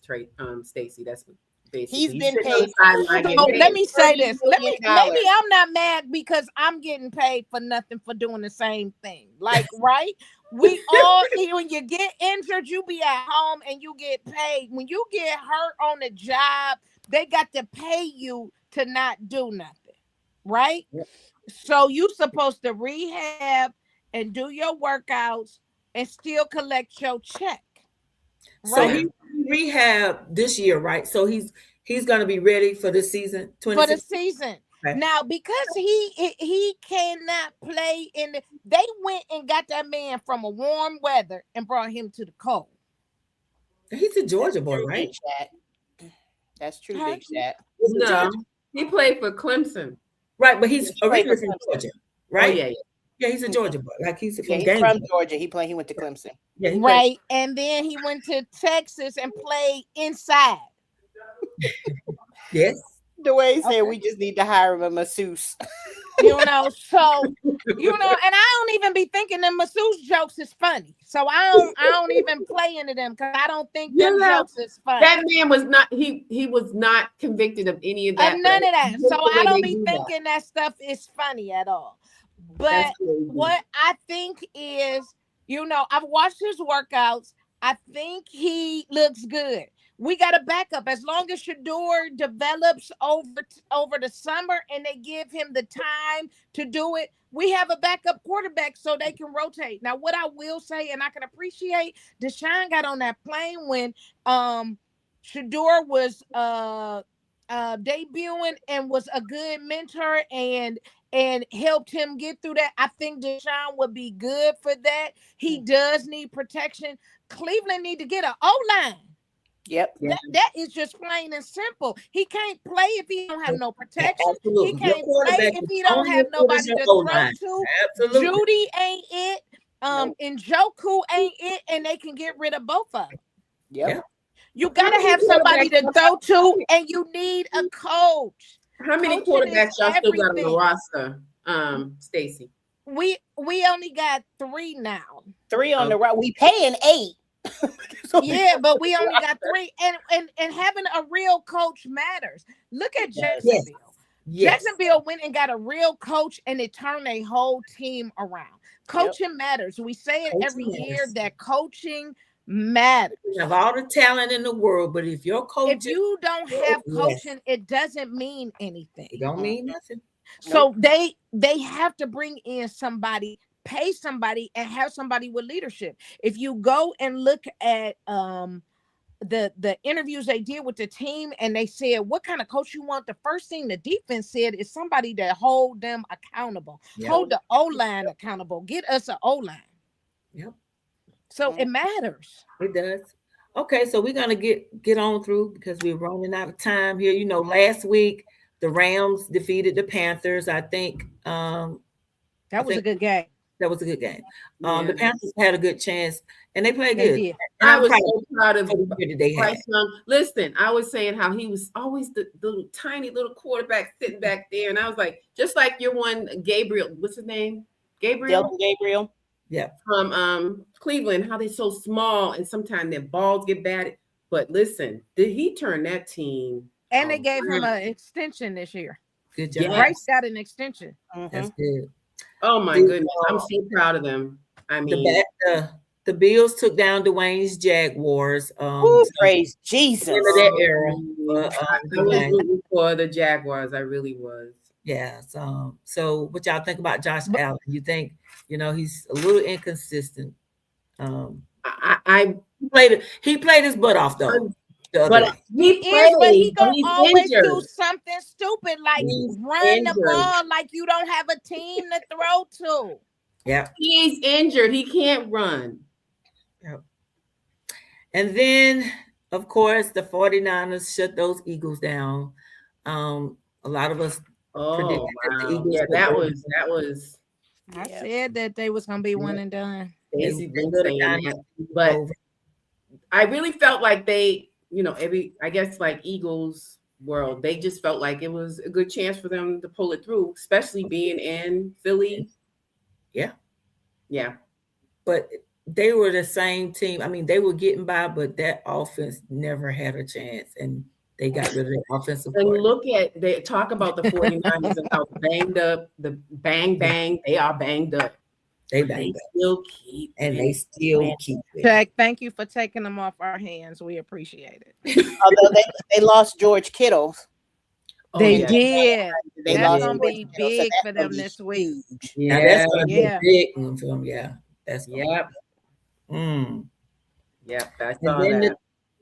Stacey. That's what basically. He's been sitting on paid the sideline getting So paid. let me say $30 this. million. Maybe I'm not mad because I'm getting paid for nothing for doing the same thing. Like, right? We all, when you get injured, you be at home and you get paid. When you get hurt on the job, they got to pay you to not do nothing, right? Yep. So you supposed to rehab and do your workouts and still collect your check. So Right? he rehab this year, right? So he's going to be ready for this season, For the 26. season. Okay. Now, because he cannot play they went and got that man from a warm weather and brought him to the cold. He's a Georgia boy, True, right? Big Chat. That's true, Huh? Big Chat. He's a No, Georgia- he played for Clemson. right, but he's He played originally for from Clemson. Georgia, right? Oh, yeah. Yeah, he's a Georgia boy. Like he's Yeah, from he's Gainesville. from Georgia. He went to Clemson. Yeah, he played- Right. And then he went to Texas and played inside. Yes. Dwayne said Okay. we just need to hire him a masseuse. So and I don't even be thinking them masseuse jokes is funny. So I don't even play into them because I don't think them Yeah. jokes is funny. That man was not. He was not convicted of any of that. Of none of that. Just So the way I don't they be do that. thinking that stuff is funny at all. But That's crazy. what I think is, I've watched his workouts. I think he looks good. We got a backup. As long as Shador develops over the summer and they give him the time to do it, we have a backup quarterback so they can rotate. Now, what I will say, and I can appreciate, Deshaun got on that plane when Shador was debuting and was a good mentor and helped him get through that. I think Deshaun would be good for that. He does need protection. Cleveland need to get an O-line. Yep. That is just plain and simple. He can't play if he don't have no protection. Absolutely. He Your can't play quarterback if is he don't only have as good as nobody your to throw O-line. to. Absolutely. Judy ain't it. Njoku ain't it, and they can get rid of both of them. Yep. Yeah. You gotta have somebody to throw to, and you need a coach. How many Coaching is quarterbacks y'all still got on the everything. roster, Stacey? We only got 3 now. 3 on the right. We paying 8. Yeah, but we only got 3, and having a real coach matters. Look at Jacksonville. Yes. Jacksonville went and got a real coach, and it turned a whole team around. Coaching matters. We say it every year that coaching matters. You have all the talent in the world, but if your coach, If you don't have coaching, it doesn't mean anything. it don't mean nothing. So they have to bring in somebody, pay somebody, and have somebody with leadership. If you go and look at the interviews they did with the team, and they said, what kind of coach you want? The first thing the defense said is somebody that hold them accountable, hold the O-line accountable, get us an O-line. Yep. So it matters. It does. Okay, so we're gonna get on through because we're running out of time here. Last week the Rams defeated the Panthers. I think that was a good game. That was a good game. The Panthers had a good chance, and they played They good. did. And I I'm was proud so proud of of the year that they had. Bryce Young. Listen, I was saying how he was always the little tiny little quarterback sitting back there, and I was like, just like your one Gabriel, what's his name? Gabriel. Gabriel. Yeah. From Cleveland, how they're so small and sometimes their balls get batted. But listen, did he turn that team? And they gave him an extension this year. Good job. Yes. Bryce got an extension. That's good. Oh my goodness, I'm so proud of them. I mean, the Bills took down Dwayne's Jaguars. Praise Jesus. End of that era. I was rooting for the Jaguars. I really was. Yeah. So what y'all think about Josh Allen? You think he's a little inconsistent? He played his butt off though. But he gonna always injured. do something stupid like He's run injured. the ball like you don't have a team to throw to. Yeah. He's injured. He can't run. Yep. And then, of course, the 49ers shut those Eagles down. A lot of us predicted Oh that the wow. Eagles Yeah, would go. that was I Yeah. said that they was gonna be Yeah. one and done. Stacey They been go to saying Dynasty that. But over. I really felt like they, I guess like Eagles world, they just felt like it was a good chance for them to pull it through, especially being in Philly. Yeah. Yeah. But they were the same team. I mean, they were getting by, but that offense never had a chance. And they got rid of their offensive And coordinator. look at, they talk about the 49ers and how banged up, the bang, they are banged up. They But banged they up. still keep And winning. they still keep it. Jack, thank you for taking them off our hands. We appreciate it. Although they lost George Kittle. Oh, They yeah. did. They That's lost gonna George be Kittle, so big that's for gonna them be this week. huge. Now Yeah. that's gonna be Yeah. a big one for them. Yeah. That's gonna Yep. Mm. Yep. I And saw then that.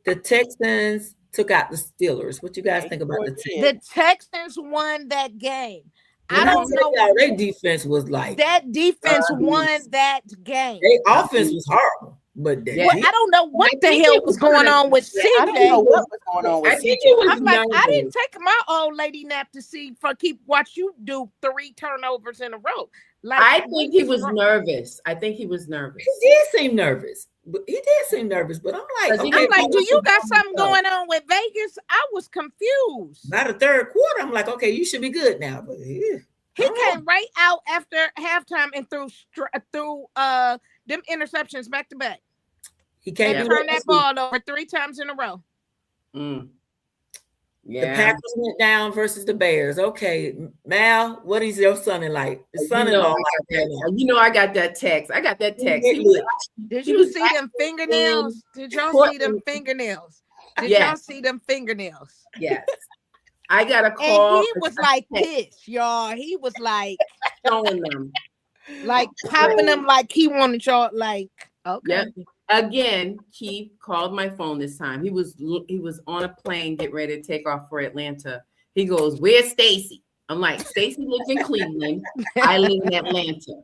the Texans took out the Steelers. What you guys think about the Texans? The Texans won that game. When I I don't tell know. y'all, their defense was like That defense won that game. their offense was horrible, but the Yeah. What, I don't know what I the think hell it was was one of going the- on with I don't know CJ. what was going on with I think CJ. it was I'm like, I nervous. didn't take my old lady nap to see for keep watch you do 3 turnovers in a row. Like I think he was nervous. I think he was nervous. He did seem nervous. But he did seem nervous, but I'm like, Because he okay, I'm like, do you got something go. going on with Vegas? I was confused. By the third quarter, I'm like, okay, you should be good now. But yeah, He came right out after halftime and threw them interceptions back to back. he can't And do turned that ball over 3 times in a row. Mm. The Yeah. Packers went down versus the Bears. Okay, Mal, what is your son-in-law like? His son-in-law like that. You know, I got that text. I got that text. Did you see them fingernails? Did y'all see them fingernails? Did y'all see them fingernails? Yes. I got a call. And he was like this, y'all. He was like showing them. Like popping them like he wanted y'all like, okay. Yep. Again, Keith called my phone this time. He was on a plane getting ready to take off for Atlanta. He goes, "Where's Stacy?" I'm like, "Stacy lives in Cleveland. I live in Atlanta."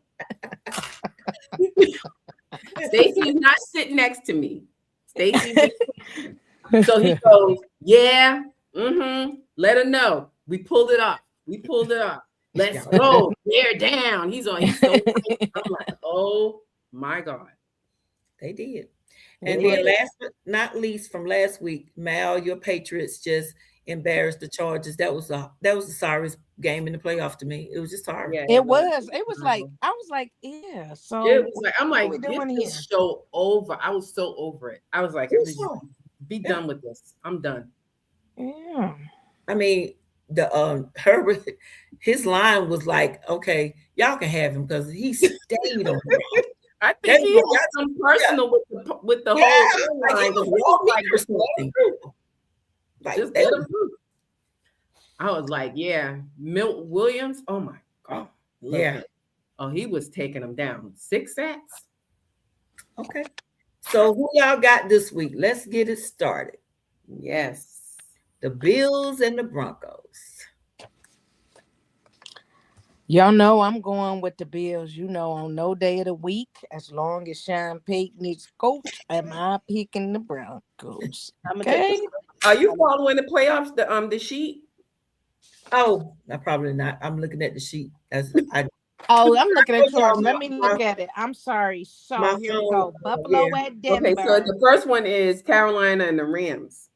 Stacy is not sitting next to me. Stacy. So he goes, "Yeah, let her know. We pulled it off. Let's go. They're down." He's so I'm like, oh my God. They did. And then last but not least from last week, Mal, your Patriots just embarrassed the Chargers. That was the sorriest game in the playoff to me. It was just sorry. Yeah, it was like, I was like, yeah. So it was like, I'm like, what we doing get this show over. I was so over it. I was like, be done with this. I'm done. Yeah. I mean, the Herbert, his line was like, okay, y'all can have him because he stayed on. I think he got some personal with the whole like, or something. Like just I was like, yeah, Milt Williams. Oh my God. Yeah. Oh, he was taking them down. 6 sacks. Okay. So who y'all got this week? Let's get it started. Yes. The Bills and the Broncos. Y'all know I'm going with the Bills. You know, on no day of the week, as long as Sean Payton needs coach, am I picking the Broncos? Okay. Are you following the playoffs? The sheet? Oh, no, probably not. I'm looking at the sheet. Oh, I'm looking at yours. Let me look at it. I'm sorry. So here we go. Buffalo at Denver. Okay, so the first one is Carolina and the Rams.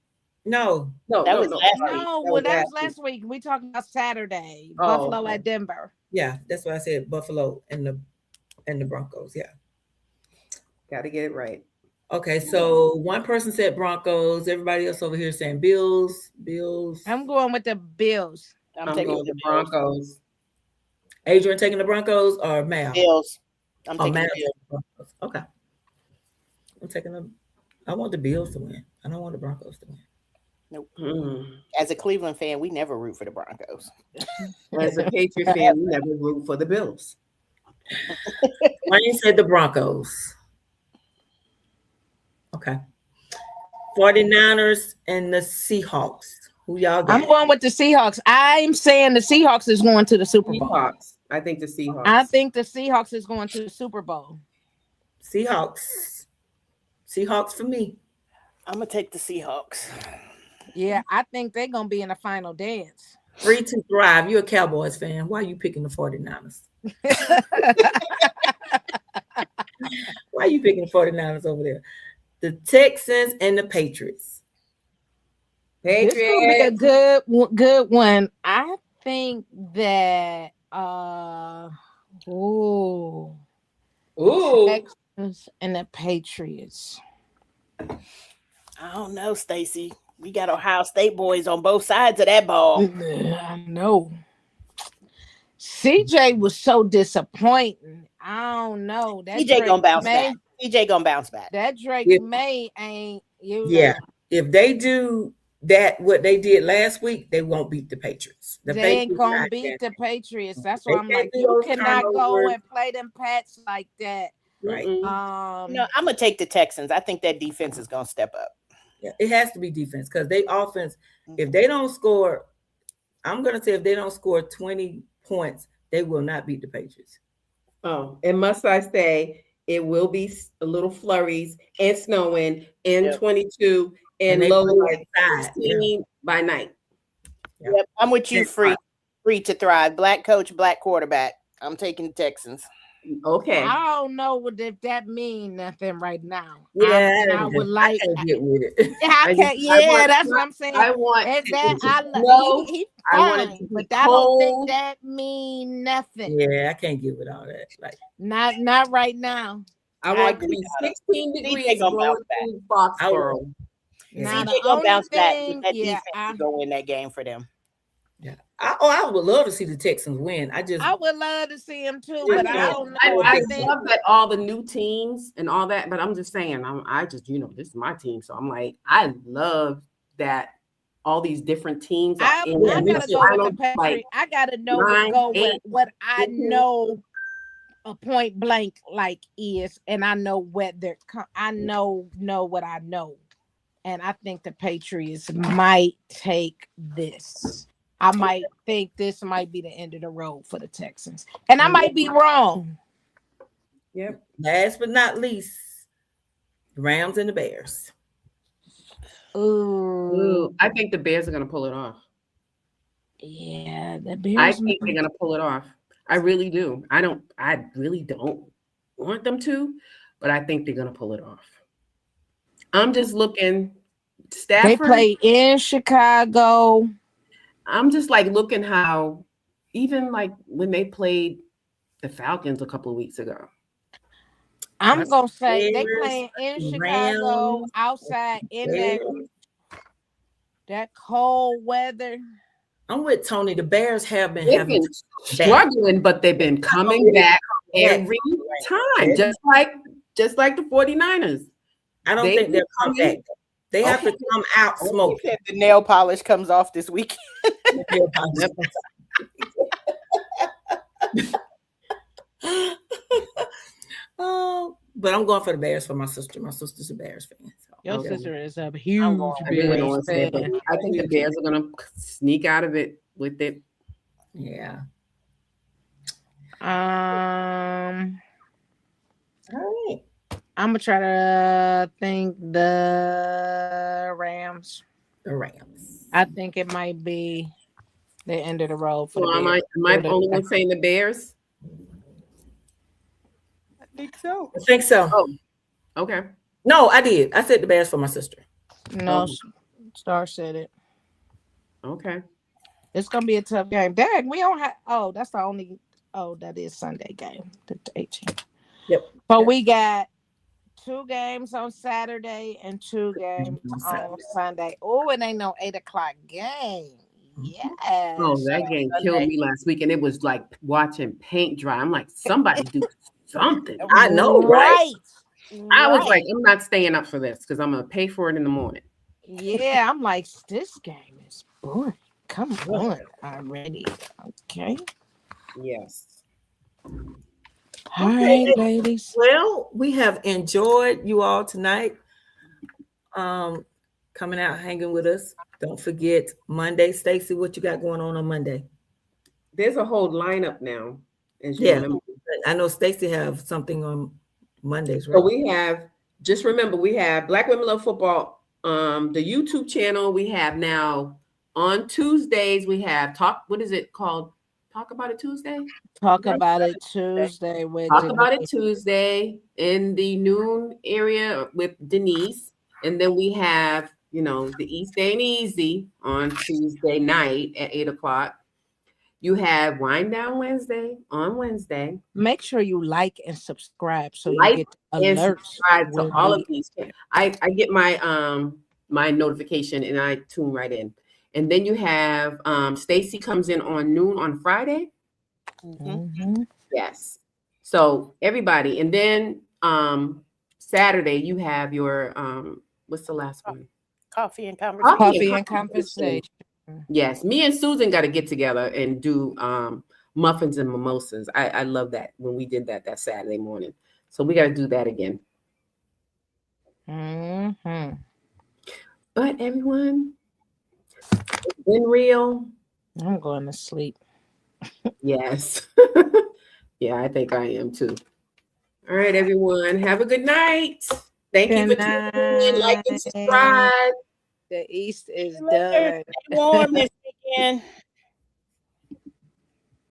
No, that was last week. No, that was last week. We talking about Saturday. Buffalo at Denver. Yeah, that's what I said. Buffalo and the Broncos. Yeah, got to get it right. Okay, so one person said Broncos. Everybody else over here saying Bills. I'm going with the Bills. I'm taking the Broncos. Adrian taking the Broncos or Mal? Bills. I'm taking the Bills. Okay. I want the Bills to win. I don't want the Broncos to win. Nope. As a Cleveland fan, we never root for the Broncos. As a Patriot fan, we never root for the Bills. Wayne said the Broncos. Okay. 49ers and the Seahawks. Who y'all I'm got? going with the Seahawks. I'm saying the Seahawks is going to the Super Bowl. Seahawks. I think the Seahawks. I think the Seahawks is going to the Super Bowl. Seahawks. Seahawks for me. I'm gonna take the Seahawks. Yeah, I think they're gonna be in the final dance. Free to thrive. You're a Cowboys fan. Why are you picking the 49ers? Why are you picking the 49ers over there? The Texans and the Patriots. This will be a good one. I think that Ooh. Texans and the Patriots. I don't know, Stacy. We got Ohio State boys on both sides of that ball. I know. CJ was so disappointing. I don't know. That CJ gonna bounce back. CJ gonna bounce back. That Drake May ain't you. Yeah. If they do that, what they did last week, they won't beat the Patriots. They ain't gonna beat the Patriots. That's why I'm like, you cannot go and play them Pats like that. Right. No, I'm gonna take the Texans. I think that defense is gonna step up. Yeah, it has to be defense because they offense. If they don't score, I'm gonna say if they don't score 20 points, they will not beat the Patriots. Oh, and must I say, it will be a little flurries and snowing and 22 and low like 16 by night. Yep, I'm with you. Free to thrive. Black coach, black quarterback. I'm taking the Texans. Okay. I don't know if that means nothing right now. Yeah, I would like. I can't get with it. I can't. Yeah, that's what I'm saying. I want that. He's fine, but I don't think that mean nothing. Yeah, I can't get with all that. Like not right now. I want to be 16 degrees blowing through Foxborough. CJ gonna bounce back. That defense to go win that game for them. Yeah. I would love to see the Texans win. I would love to see them too, but I don't know. I love that all the new teams and all that, but I'm just saying, I just this is my team, so I'm like, I love that all these different teams. I gotta go with the Patriots. I gotta know what I know. A point blank like is, and I know what I know what I know, and I think the Patriots might take this. I might think this might be the end of the road for the Texans, and I might be wrong. Yep. Last but not least, the Rams and the Bears. Ooh, I think the Bears are gonna pull it off. Yeah, the Bears. I think they're gonna pull it off. I really do. I really don't want them to, but I think they're gonna pull it off. I'm just looking. Stafford. They play in Chicago. I'm just like looking how, even like when they played the Falcons a couple of weeks ago. I'm gonna say they playing in Chicago, outside in that cold weather. I'm with Tony. The Bears have been struggling, but they've been coming back every time, just like the 49ers. I don't think they'll come back. They have to come out smoking. The nail polish comes off this weekend. But I'm going for the Bears for my sister. My sister's a Bears fan. So your sister is a huge Bears fan. I think the Bears are going to sneak out of it with it. Yeah. All right. I'm gonna try to think the Rams. The Rams. I think it might be the end of the road for am I the only one saying the Bears? I think so. Oh, okay. No, I did. I said the Bears for my sister. No, Star said it. Okay. It's gonna be a tough game. Dang, we don't have. Oh, that's the only. Oh, that is Sunday game, the 18th. Yep. But we got 2 games on Saturday and 2 games on Sunday. Oh, it ain't no 8:00 game. Yeah. Oh, that game killed me last week, and it was like watching paint dry. I'm like, somebody do something. I know, right? I was like, I'm not staying up for this because I'm gonna pay for it in the morning. Yeah, I'm like, this game is boring. Come on, already. Okay. Yes. All right, ladies. Well, we have enjoyed you all tonight. coming out, hanging with us. Don't forget Monday, Stacy. What you got going on Monday? There's a whole lineup now, as you Yeah, remember. I know Stacy have something on Mondays, right? So we have, just remember, we have Black Women Love Football, the YouTube channel. We have now on Tuesdays, we have what is it called? Talk About It Tuesday? Talk about it Tuesday with Talk About It Denise. Tuesday in the noon area with Denise. And then we have, the East Ain't Easy on Tuesday night at 8:00. You have Wind Down Wednesday on Wednesday. Make sure you like and subscribe so you Like get and alerts subscribe to when all we of these. I get my notification and I tune right in. And then you have Stacy comes in on noon on Friday. Mhm. Yes. So everybody, and then Saturday you have your what's the last one? Coffee and conversation. Coffee and conversation. Yes, me and Susan got to get together and do muffins and mimosas. I love that when we did that Saturday morning. So we got to do that again. Mm-hmm. But everyone, it's been real. I'm going to sleep. Yes. Yeah, I think I am too. All right, everyone. Have a good night. Thank you for tuning in. Like and subscribe. The East is Stay done. warm this weekend.